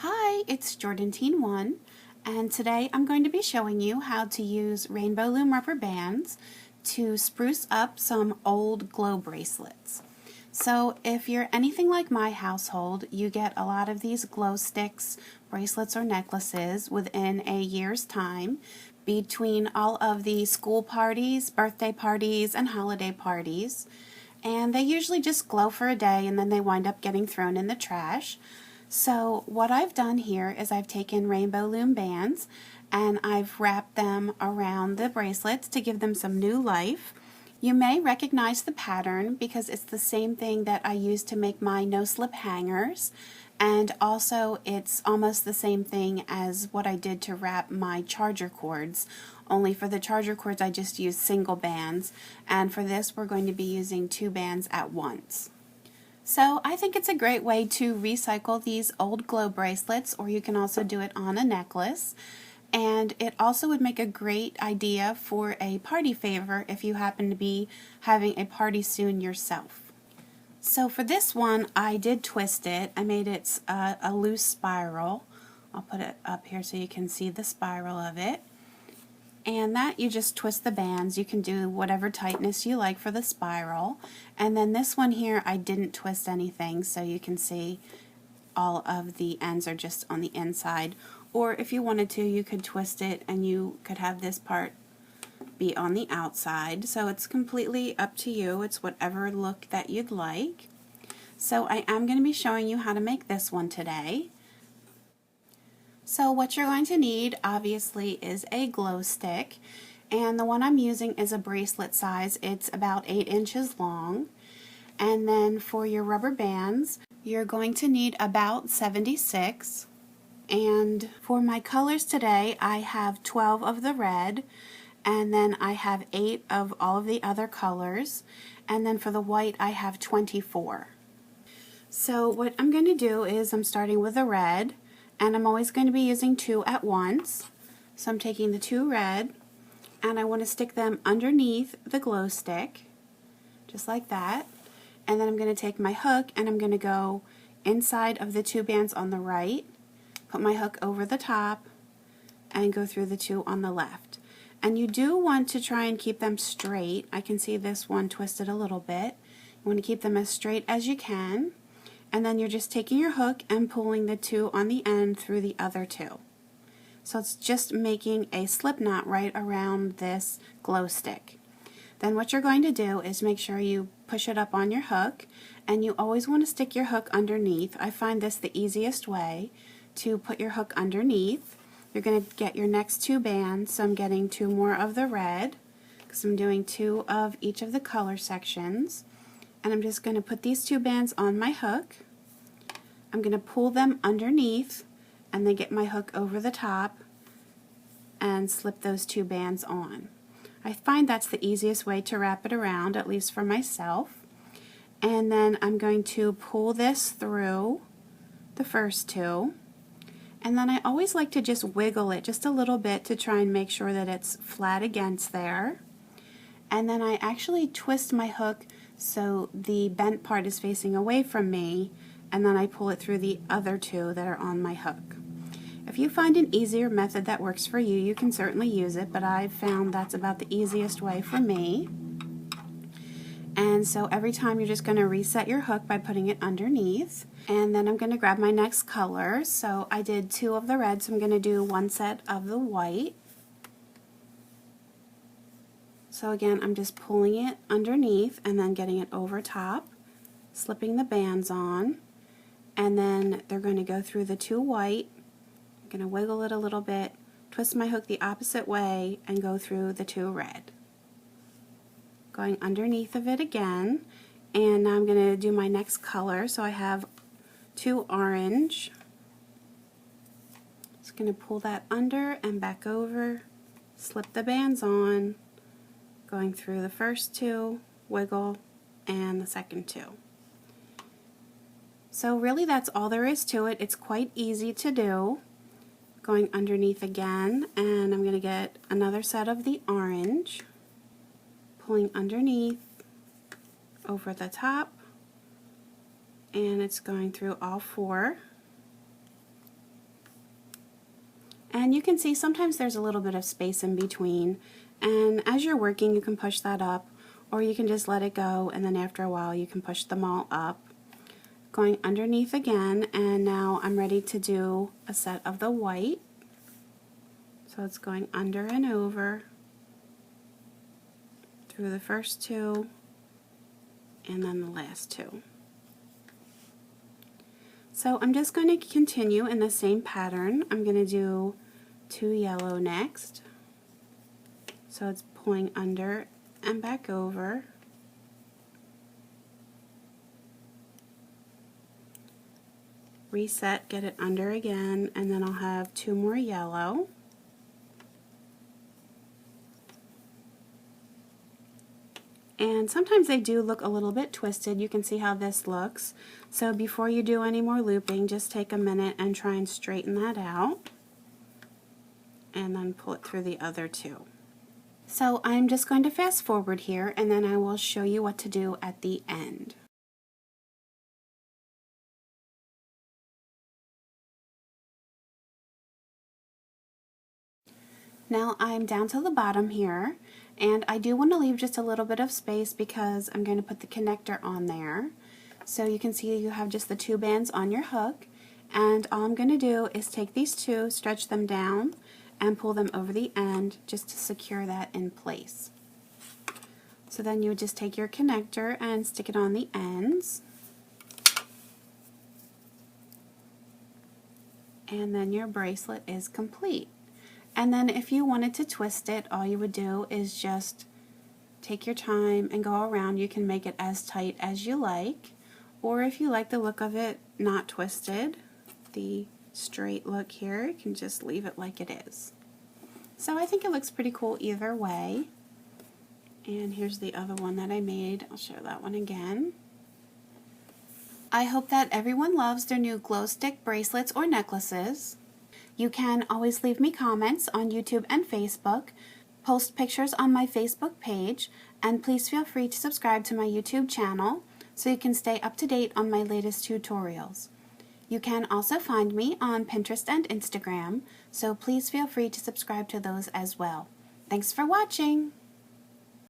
Hi, it's Jordan Teen 1, and today I'm going to be showing you how to use rainbow loom rubber bands to spruce up some old glow bracelets. So if you're anything like my household, you get a lot of these glow sticks, bracelets, or necklaces within a year's time between all of the school parties, birthday parties, and holiday parties. And they usually just glow for a day and then they wind up getting thrown in the trash. So what I've done here is I've taken rainbow loom bands and I've wrapped them around the bracelets to give them some new life. You may recognize the pattern because it's the same thing that I used to make my no-slip hangers, and also it's almost the same thing as what I did to wrap my charger cords, only for the charger cords I just used single bands, and for this we're going to be using 2 bands at once. So I think it's a great way to recycle these old glow bracelets, or you can also do it on a necklace. And it also would make a great idea for a party favor if you happen to be having a party soon yourself. So for this one, I did twist it. I made it a loose spiral. I'll put it up here so you can see the spiral of it. And that you just twist the bands. You can do whatever tightness you like for the spiral. And then this one here, I didn't twist anything, so you can see all of the ends are just on the inside. Or if you wanted to, you could twist it and you could have this part be on the outside. So it's completely up to you. It's whatever look that you'd like. So I am going to be showing you how to make this one today. So what you're going to need obviously is a glow stick, and the one I'm using is a bracelet size. It's about 8 inches long. And then for your rubber bands, you're going to need about 76. And for my colors today, I have 12 of the red, and then I have 8 of all of the other colors, and then for the white I have 24. So what I'm going to do is I'm starting with the red, and I'm always going to be using 2 at once. So I'm taking the 2 red, and I want to stick them underneath the glow stick, just like that. And then I'm going to take my hook, and I'm going to go inside of the 2 bands on the right, put my hook over the top, and go through the 2 on the left. And you do want to try and keep them straight. I can see this one twisted a little bit. You want to keep them as straight as you can. And then you're just taking your hook and pulling the 2 on the end through the other 2. So it's just making a slip knot right around this glow stick. Then what you're going to do is make sure you push it up on your hook, and you always want to stick your hook underneath. I find this the easiest way to put your hook underneath. You're going to get your next 2 bands, so I'm getting 2 more of the red because I'm doing 2 of each of the color sections. And I'm just going to put these 2 bands on my hook. I'm going to pull them underneath and then get my hook over the top and slip those 2 bands on. I find that's the easiest way to wrap it around, at least for myself. And then I'm going to pull this through the first 2. And then I always like to just wiggle it just a little bit to try and make sure that it's flat against there. And then I actually twist my hook so the bent part is facing away from me, and then I pull it through the other 2 that are on my hook. If you find an easier method that works for you, you can certainly use it, but I've found that's about the easiest way for me. And so every time you're just going to reset your hook by putting it underneath. And then I'm going to grab my next color. So I did 2 of the red, so I'm going to do 1 set of the white. So again, I'm just pulling it underneath and then getting it over top, slipping the bands on, and then they're going to go through the 2 white. I'm going to wiggle it a little bit, twist my hook the opposite way, and go through the 2 red. Going underneath of it again, and now I'm going to do my next color. So I have 2 orange. Just going to pull that under and back over, slip the bands on, going through the first 2, wiggle, and the second 2. So really that's all there is to it. It's quite easy to do. Going underneath again, and I'm going to get another set of the orange, pulling underneath, over the top, and it's going through all 4. And you can see sometimes there's a little bit of space in between, and as you're working you can push that up, or you can just let it go, and then after a while you can push them all up. Going underneath again, and now I'm ready to do a set of the white. So it's going under and over through the first two and then the last two. So I'm just going to continue in the same pattern. I'm going to do 2 yellow next. So it's pulling under and back over. Reset, get it under again, and then I'll have 2 more yellow. And sometimes they do look a little bit twisted. You can see how this looks. So before you do any more looping, just take a minute and try and straighten that out. And then pull it through the other two. So I'm just going to fast forward here, and then I will show you what to do at the end. Now I'm down to the bottom here, and I do want to leave just a little bit of space because I'm going to put the connector on there. So you can see you have just the 2 bands on your hook, and all I'm going to do is take these 2, stretch them down, and pull them over the end just to secure that in place. So then you would just take your connector and stick it on the ends, and then your bracelet is complete. And then if you wanted to twist it, all you would do is just take your time and go around. You can make it as tight as you like, or if you like the look of it not twisted, the straight look here, you can just leave it like it is. So I think it looks pretty cool either way. And here's the other one that I made. I'll show that one again. I hope that everyone loves their new glow stick bracelets or necklaces. You can always leave me comments on YouTube and Facebook, post pictures on my Facebook page, and please feel free to subscribe to my YouTube channel so you can stay up to date on my latest tutorials. You can also find me on Pinterest and Instagram, so please feel free to subscribe to those as well. Thanks for watching!